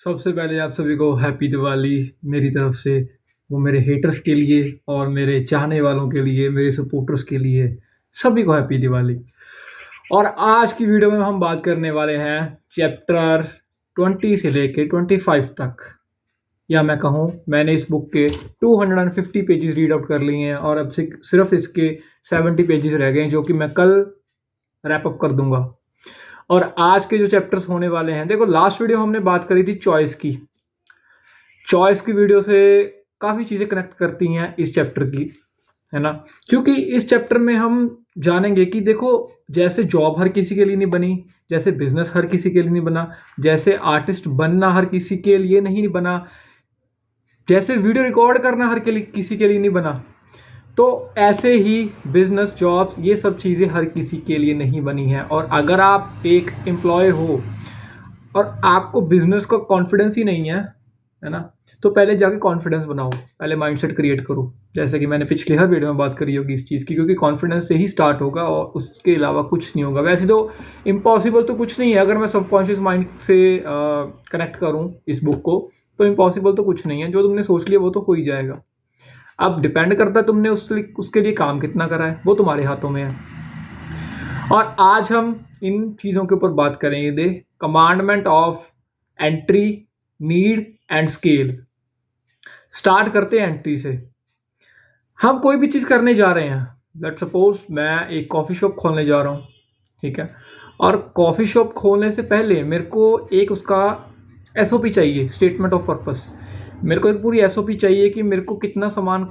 सबसे पहले आप सभी को हैप्पी दिवाली मेरी तरफ से। वो मेरे हेटर्स के लिए और मेरे चाहने वालों के लिए, मेरे सपोर्टर्स के लिए, सभी को हैप्पी दिवाली। और आज की वीडियो में हम बात करने वाले हैं चैप्टर 20 से लेके 25 तक। या मैं कहूँ, मैंने इस बुक के 250 पेजेस रीड आउट कर लिए हैं और अब सिर्फ इसके 70 पेजेस रह गए हैं, जो कि मैं कल रैप अप कर दूंगा। और आज के जो चैप्टर्स होने वाले हैं, देखो लास्ट वीडियो हमने बात करी थी चॉइस की वीडियो से काफ़ी चीज़ें कनेक्ट करती हैं इस चैप्टर की, है ना। क्योंकि इस चैप्टर में हम जानेंगे कि देखो, जैसे जॉब हर किसी के लिए नहीं बनी, जैसे बिजनेस हर किसी के लिए नहीं बना, जैसे आर्टिस्ट बनना हर किसी के लिए नहीं बना, जैसे वीडियो रिकॉर्ड करना किसी के लिए नहीं बना, तो ऐसे ही बिजनेस, जॉब्स, ये सब चीज़ें हर किसी के लिए नहीं बनी हैं। और अगर आप एक एम्प्लॉय हो और आपको बिजनेस का कॉन्फिडेंस ही नहीं है ना, तो पहले जाके कॉन्फिडेंस बनाओ, पहले माइंडसेट क्रिएट करो। जैसे कि मैंने पिछली हर वीडियो में बात करी होगी इस चीज़ की, क्योंकि कॉन्फिडेंस से ही स्टार्ट होगा और उसके अलावा कुछ नहीं होगा। वैसे तो इम्पॉसिबल तो कुछ नहीं है, अगर मैं सबकॉन्शियस माइंड से कनेक्ट करूँ इस बुक को, तो इम्पॉसिबल तो कुछ नहीं है। जो तुमने सोच लिया वो तो हो ही जाएगा। अब डिपेंड करता है तुमने उसके लिए काम कितना करा है, वो तुम्हारे हाथों में है। और आज हम इन चीज़ों के ऊपर बात करेंगे। Commandment of entry, need and scale. Start करते हैं एंट्री से। हम कोई भी चीज़ करने जा रहे हैं, लेट सपोज मैं एक कॉफ़ी शॉप खोलने जा रहा हूँ, ठीक है। और कॉफ़ी शॉप खोलने से पहले मेरे को एक उसका एसओपी चाहिए, स्टेटमेंट ऑफ पर्पस। मेरे को एक पूरी एसओपी चाहिए कि मेरे को कितना सामान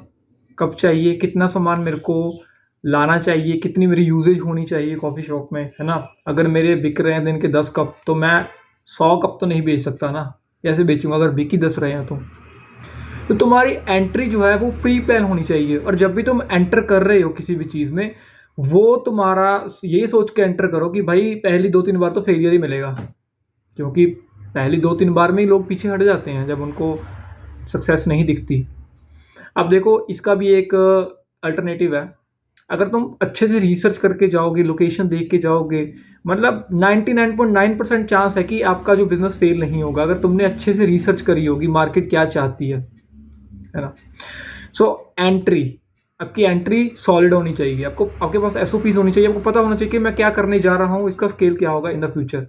कब चाहिए, कितना सामान मेरे को लाना चाहिए, कितनी मेरी यूजेज होनी चाहिए कॉफ़ी शॉप में, है ना। अगर मेरे बिक रहे हैं दिन के 10 कप, तो मैं 100 कप तो नहीं बेच सकता ना, कैसे बेचूंगा अगर बिक ही 10 रहे हैं तो तुम्हारी एंट्री जो है वो प्री प्लान होनी चाहिए। और जब भी तुम एंटर कर रहे हो किसी भी चीज़ में, वो तुम्हारा ये सोच के एंटर करो कि भाई पहली 2-3 बार तो फेलियर ही मिलेगा, क्योंकि पहली 2-3 बार में ही लोग पीछे हट जाते हैं जब उनको सक्सेस नहीं दिखती। अब देखो, इसका भी एक अल्टरनेटिव है। अगर तुम अच्छे से रिसर्च करके जाओगे, लोकेशन देख के जाओगे, मतलब 99.9% चांस है कि आपका जो बिजनेस फेल नहीं होगा, अगर तुमने अच्छे से रिसर्च करी होगी मार्केट क्या चाहती है ना। सो एंट्री, आपकी एंट्री सॉलिड होनी चाहिए। आपके पास एसओपीज होनी चाहिए, आपको पता होना चाहिए कि मैं क्या करने जा रहा हूँ, इसका स्केल क्या होगा इन द फ्यूचर।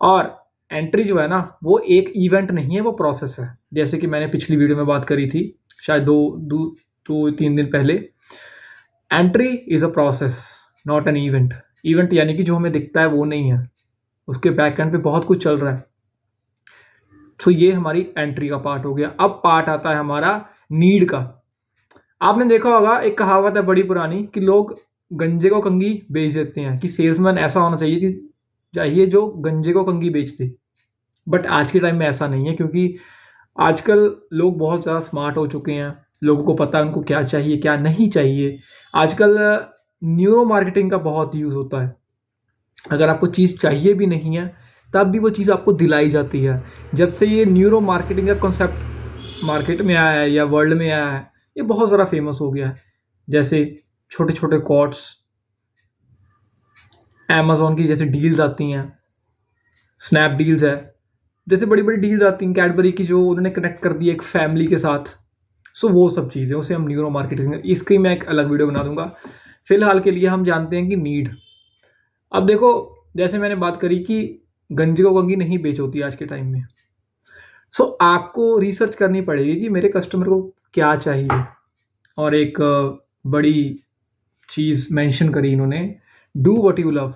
और एंट्री जो है ना, वो एक इवेंट नहीं है, वो प्रोसेस है। जैसे कि मैंने पिछली वीडियो में बात करी थी, शायद 2-3 दिन पहले। Entry is a process, not an event. Event यानी कि जो हमें दिखता है वो नहीं है, उसके बैक एंड पे बहुत कुछ चल रहा है। तो ये हमारी एंट्री का पार्ट हो गया। अब पार्ट आता है हमारा नीड का। आपने देखा होगा, एक कहावत है बड़ी पुरानी कि लोग गंजे को कंघी बेच देते हैं, कि सेल्समैन ऐसा होना चाहिए जो गंजे को कंघी बेच दे। बट आज के टाइम में ऐसा नहीं है, क्योंकि आजकल लोग बहुत ज़्यादा स्मार्ट हो चुके हैं। लोगों को पता है उनको क्या चाहिए, क्या नहीं चाहिए। आजकल न्यूरो मार्केटिंग का बहुत यूज़ होता है। अगर आपको चीज़ चाहिए भी नहीं है, तब भी वो चीज़ आपको दिलाई जाती है। जब से ये न्यूरो मार्केटिंग का कॉन्सेप्ट मार्केट में आया है या वर्ल्ड में आया है, ये बहुत ज़्यादा फेमस हो गया है। जैसे छोटे छोटे कोट्स, अमेजोन की जैसे डील्स आती हैं, स्नैप डील्स है, जैसे बड़ी बड़ी डील्स आती हैं, कैडबरी की जो उन्होंने कनेक्ट कर दी एक फैमिली के साथ। सो वो सब चीज़ें, उसे हम न्यूरो मार्केटिंग, इसकी मैं एक अलग वीडियो बना दूंगा। फिलहाल के लिए हम जानते हैं कि नीड। अब देखो, जैसे मैंने बात करी कि गंजे को कंघी नहीं बेच होती आज के टाइम में। सो आपको रिसर्च करनी पड़ेगी कि मेरे कस्टमर को क्या चाहिए। और एक बड़ी चीज़ मेंशन करी इन्होंने, डू व्हाट यू लव।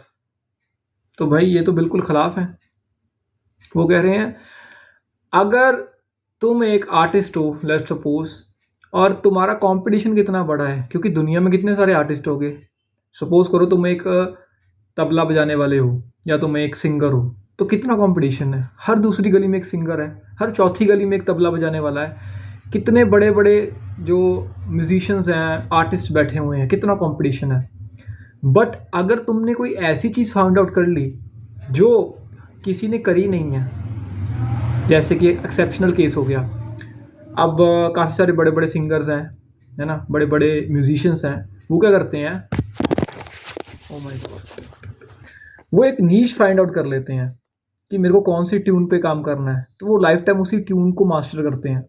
तो भाई ये तो बिल्कुल खिलाफ है। वो कह रहे हैं, अगर तुम एक आर्टिस्ट हो, लेट्स सपोज, और तुम्हारा कंपटीशन कितना बड़ा है, क्योंकि दुनिया में कितने सारे आर्टिस्ट हो गए। सपोज करो तुम एक तबला बजाने वाले हो या तुम एक सिंगर हो, तो कितना कंपटीशन है। हर दूसरी गली में एक सिंगर है, हर चौथी गली में एक तबला बजाने वाला है। कितने बड़े बड़े जो म्यूजिशियंस हैं, आर्टिस्ट बैठे हुए हैं, कितना कंपटीशन है। बट अगर तुमने कोई ऐसी चीज़ फाइंड आउट कर ली जो किसी ने करी नहीं है, जैसे कि एक्सेप्शनल केस हो गया। अब काफ़ी सारे बड़े बड़े सिंगर्स हैं, है ना, बड़े बड़े म्यूजिशियंस हैं, वो क्या करते हैं, ओ माय गॉड, वो एक नीश फाइंड आउट कर लेते हैं कि मेरे को कौन सी ट्यून पे काम करना है, तो वो लाइफ टाइम उसी ट्यून को मास्टर करते हैं।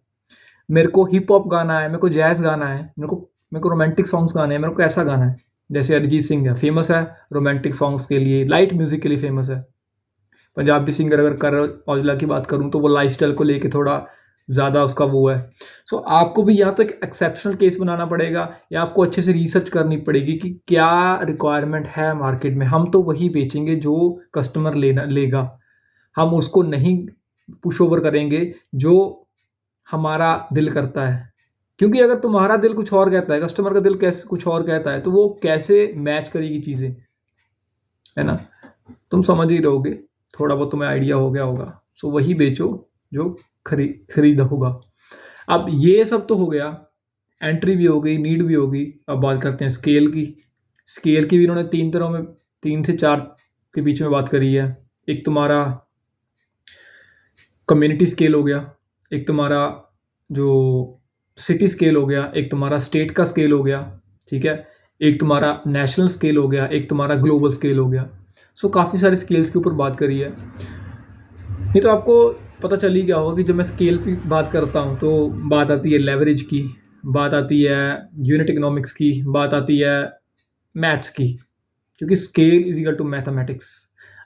मेरे को हिप हॉप गाना है, मेरे को जैज़ गाना है, मेरे को रोमांटिक सॉन्ग्स गाने हैं, मेरे को ऐसा गाना है। जैसे अरिजीत सिंह है, फेमस है रोमांटिक सॉन्ग्स के लिए, लाइट म्यूज़िक के लिए फेमस है। पंजाबी सिंगर अगर करण औजला की बात करूँ तो वो लाइफ़स्टाइल को लेके थोड़ा ज़्यादा उसका वो है। सो आपको भी या तो एक एक्सेप्शनल केस बनाना पड़ेगा या आपको अच्छे से रिसर्च करनी पड़ेगी कि क्या रिक्वायरमेंट है मार्केट में। हम तो वही बेचेंगे जो कस्टमर लेगा। हम उसको नहीं पुश ओवर करेंगे जो हमारा दिल करता है। क्योंकि अगर तुम्हारा दिल कुछ और कहता है, कस्टमर का दिल कैसे कुछ और कहता है, तो वो कैसे मैच करेगी चीज़ें, है ना? तुम समझ ही रहोगे, थोड़ा बहुत तुम्हें आइडिया हो गया होगा। सो वही बेचो जो खरीद होगा। अब ये सब तो हो गया, एंट्री भी हो गई, नीड भी हो गई। अब बात करते हैं स्केल की। स्केल की भी इन्होंने 3 तरह में 3 से 4 के बीच में बात करी है। एक तुम्हारा कम्युनिटी स्केल हो गया, एक तुम्हारा जो सिटी स्केल हो गया, एक तुम्हारा स्टेट का स्केल हो गया, ठीक है? एक तुम्हारा नेशनल स्केल हो गया, एक तुम्हारा ग्लोबल स्केल हो गया। सो काफ़ी सारे स्केल्स के ऊपर बात करी है। ये तो आपको पता चल ही गया होगा कि जब मैं स्केल की बात करता हूँ तो बात आती है लेवरेज की, बात आती है यूनिट इकोनॉमिक्स की, बात आती है मैथ्स की। क्योंकि scale is equal to mathematics.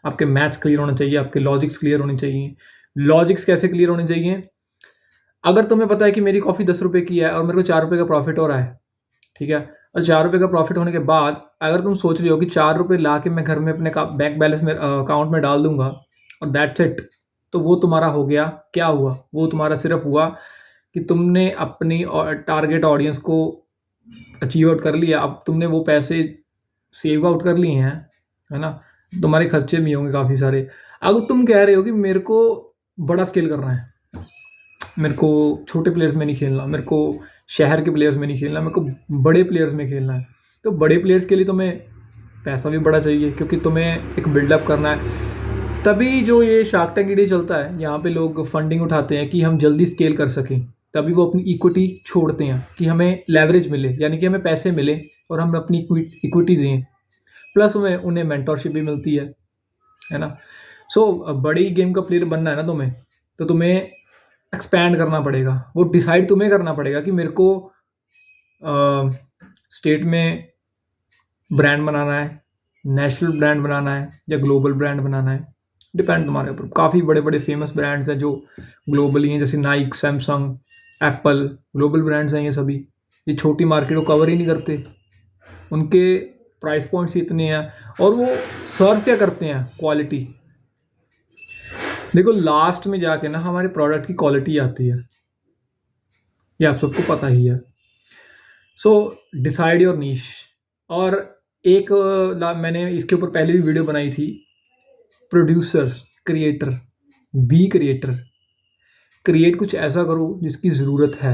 आपके मैथ्स क्लियर होने चाहिए, आपके लॉजिक्स क्लियर होने चाहिए। लॉजिक्स कैसे क्लियर होने चाहिए? अगर तुम्हें पता है कि मेरी कॉफ़ी 10 रुपये की है और मेरे को 4 रुपये का प्रॉफिट हो रहा है, ठीक है? और 4 रुपये का प्रॉफिट होने के बाद अगर तुम सोच रही हो कि 4 रुपये ला के मैं घर में अपने बैंक बैलेंस में अकाउंट में डाल दूंगा और दैट्स इट, तो वो तुम्हारा हो गया। क्या हुआ? वो तुम्हारा सिर्फ हुआ कि तुमने अपनी टारगेट ऑडियंस को अचीव आउट कर लिया। अब तुमने वो पैसे सेव आउट कर लिए हैं, है ना? तुम्हारे खर्चे भी होंगे काफ़ी सारे। अब तुम कह रहे हो कि मेरे को बड़ा स्केल करना है, मेरे को छोटे प्लेयर्स में नहीं खेलना, मेरे को शहर के प्लेयर्स में नहीं खेलना, मेरे को बड़े प्लेयर्स में खेलना है। तो बड़े प्लेयर्स के लिए तुम्हें पैसा भी बड़ा चाहिए, क्योंकि तुम्हें एक बिल्डअप करना है। तभी जो ये शार्क टैंक इंडिया चलता है, यहाँ पे लोग फंडिंग उठाते हैं कि हम जल्दी स्केल कर सकें। तभी वो अपनी इक्विटी छोड़ते हैं कि हमें लेवरेज मिले, यानी कि हमें पैसे मिले और हम अपनी इक्विटी दें, प्लस उन्हें मेंटरशिप भी मिलती है ना? सो बड़ी गेम का प्लेयर बनना है ना तुम्हें, तो तुम्हें एक्सपैंड करना पड़ेगा। वो डिसाइड तुम्हें करना पड़ेगा कि मेरे को स्टेट में ब्रांड बनाना है, नेशनल ब्रांड बनाना है या ग्लोबल ब्रांड बनाना है। डिपेंड तुम्हारे ऊपर। काफ़ी बड़े बड़े फेमस ब्रांड्स हैं जो ग्लोबली हैं, जैसे Naik, Samsung, Apple, global brands हैं ये सभी। ये छोटी मार्केट को कवर ही नहीं करते, उनके प्राइस पॉइंट्स ही इतने हैं। और वो सर्व क्या करते हैं? क्वालिटी। देखो लास्ट में जाके ना हमारे प्रोडक्ट की क्वालिटी आती है, ये आप सबको पता ही है। So decide your niche. और एक मैंने इसके ऊपर पहले भी वीडियो बनाई थी, producers, creator, be creator. Create कुछ ऐसा करो जिसकी ज़रूरत है,